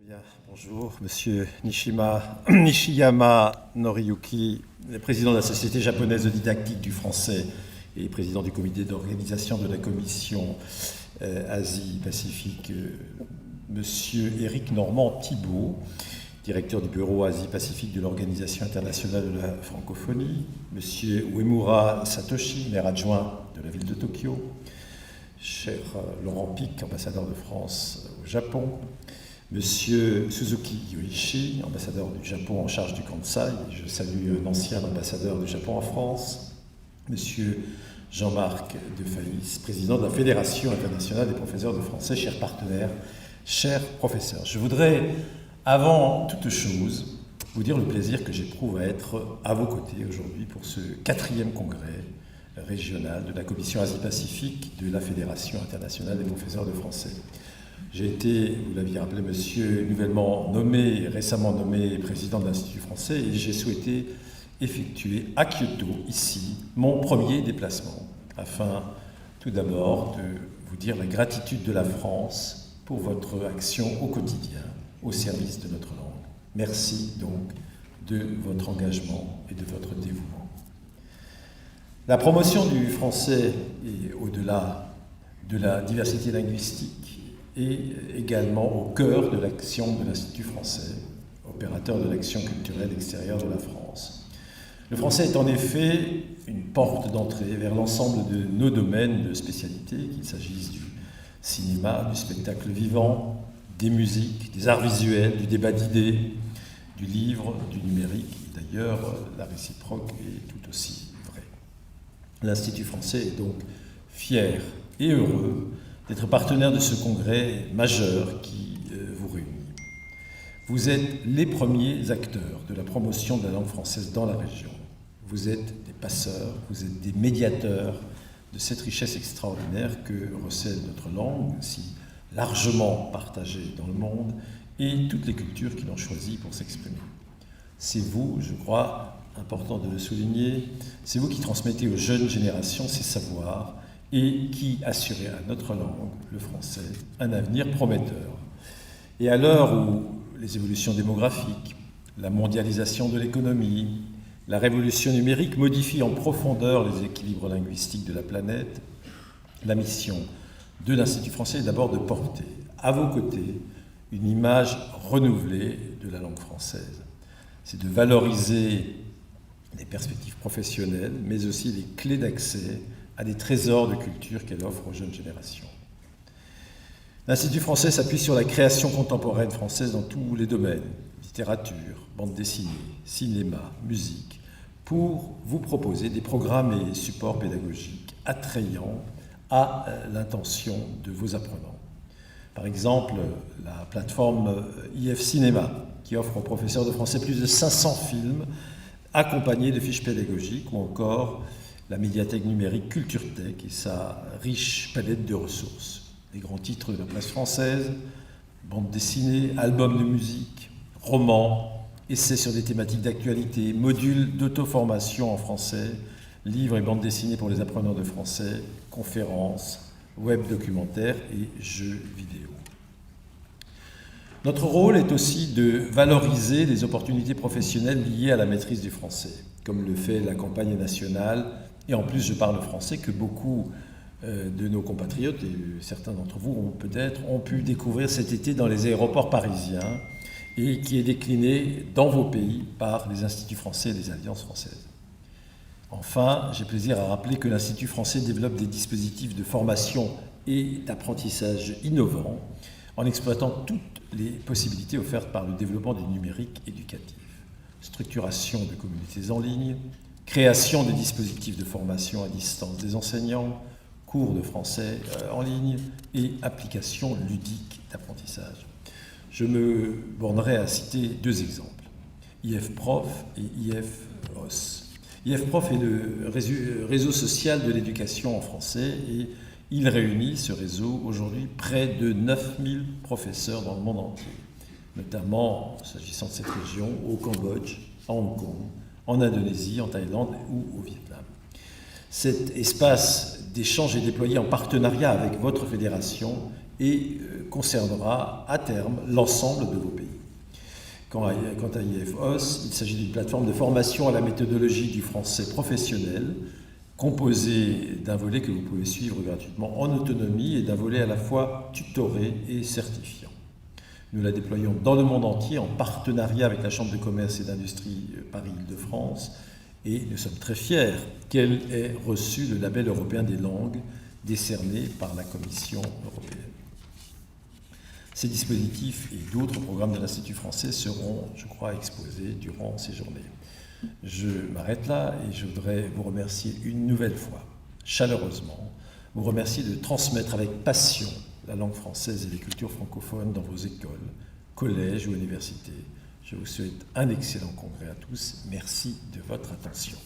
Bien, bonjour, Monsieur Nishiyama Noriyuki, le président de la Société japonaise de didactique du français et président du comité d'organisation de la commission Asie-Pacifique, Monsieur Éric Normand-Thibault, directeur du bureau Asie-Pacifique de l'Organisation internationale de la francophonie, Monsieur Uemura Satoshi, maire adjoint de la ville de Tokyo, cher Laurent Pic, ambassadeur de France au Japon, Monsieur Suzuki Yoichi, ambassadeur du Japon en charge du Kansai, je salue un ancien ambassadeur du Japon en France, Monsieur Jean-Marc Defaïs, président de la Fédération internationale des professeurs de français, chers partenaires, chers professeurs. Je voudrais, avant toute chose, vous dire le plaisir que j'éprouve à être à vos côtés aujourd'hui pour ce 4e congrès régional de la Commission Asie-Pacifique de la Fédération internationale des professeurs de français. J'ai été, vous l'aviez rappelé, monsieur, récemment nommé président de l'Institut français, et j'ai souhaité effectuer à Kyoto, ici, mon premier déplacement, afin tout d'abord de vous dire la gratitude de la France pour votre action au quotidien, au service de notre langue. Merci donc de votre engagement et de votre dévouement. La promotion du français et au-delà de la diversité linguistique est également au cœur de l'action de l'Institut français, opérateur de l'action culturelle extérieure de la France. Le français est en effet une porte d'entrée vers l'ensemble de nos domaines de spécialité, qu'il s'agisse du cinéma, du spectacle vivant, des musiques, des arts visuels, du débat d'idées, du livre, du numérique. D'ailleurs, la réciproque est tout aussi vraie. L'Institut français est donc fier et heureux d'être partenaire de ce congrès majeur qui vous réunit. Vous êtes les premiers acteurs de la promotion de la langue française dans la région. Vous êtes des passeurs, vous êtes des médiateurs de cette richesse extraordinaire que recèle notre langue, si largement partagée dans le monde, et toutes les cultures qui l'ont choisie pour s'exprimer. C'est vous, je crois, important de le souligner, c'est vous qui transmettez aux jeunes générations ces savoirs et qui assurait à notre langue, le français, un avenir prometteur. Et à l'heure où les évolutions démographiques, la mondialisation de l'économie, la révolution numérique modifient en profondeur les équilibres linguistiques de la planète, la mission de l'Institut français est d'abord de porter à vos côtés une image renouvelée de la langue française. C'est de valoriser les perspectives professionnelles, mais aussi les clés d'accès à des trésors de culture qu'elle offre aux jeunes générations. L'Institut français s'appuie sur la création contemporaine française dans tous les domaines, littérature, bande dessinée, cinéma, musique, pour vous proposer des programmes et supports pédagogiques attrayants à l'intention de vos apprenants. Par exemple, la plateforme IF Cinéma, qui offre aux professeurs de français plus de 500 films accompagnés de fiches pédagogiques, ou encore la médiathèque numérique CultureTech et sa riche palette de ressources. Des grands titres de la presse française, bandes dessinées, albums de musique, romans, essais sur des thématiques d'actualité, modules d'auto-formation en français, livres et bandes dessinées pour les apprenants de français, conférences, web documentaires et jeux vidéo. Notre rôle est aussi de valoriser les opportunités professionnelles liées à la maîtrise du français, comme le fait la campagne nationale. Et en plus, je parle français que beaucoup de nos compatriotes, et certains d'entre vous ont pu découvrir cet été dans les aéroports parisiens, et qui est décliné dans vos pays par les instituts français et les alliances françaises. Enfin, j'ai plaisir à rappeler que l'Institut français développe des dispositifs de formation et d'apprentissage innovants en exploitant toutes les possibilités offertes par le développement du numérique éducatif. Structuration de communautés en ligne, création des dispositifs de formation à distance des enseignants, cours de français en ligne et applications ludiques d'apprentissage. Je me bornerai à citer 2 exemples, IFProf et IFOS. IFProf est le réseau social de l'éducation en français et il réunit, ce réseau, aujourd'hui près de 9000 professeurs dans le monde entier, notamment, s'agissant de cette région, au Cambodge, à Hong Kong, en Indonésie, en Thaïlande ou au Vietnam. Cet espace d'échange est déployé en partenariat avec votre fédération et concernera à terme l'ensemble de vos pays. Quant à IFOS, il s'agit d'une plateforme de formation à la méthodologie du français professionnel, composée d'un volet que vous pouvez suivre gratuitement en autonomie et d'un volet à la fois tutoré et certifiant. Nous la déployons dans le monde entier en partenariat avec la Chambre de commerce et d'industrie Paris-Île-de-France et nous sommes très fiers qu'elle ait reçu le label européen des langues décerné par la Commission européenne. Ces dispositifs et d'autres programmes de l'Institut français seront, je crois, exposés durant ces journées. Je m'arrête là et je voudrais vous remercier une nouvelle fois, chaleureusement, vous remercier de transmettre avec passion la langue française et les cultures francophones dans vos écoles, collèges ou universités. Je vous souhaite un excellent congrès à tous. Merci de votre attention.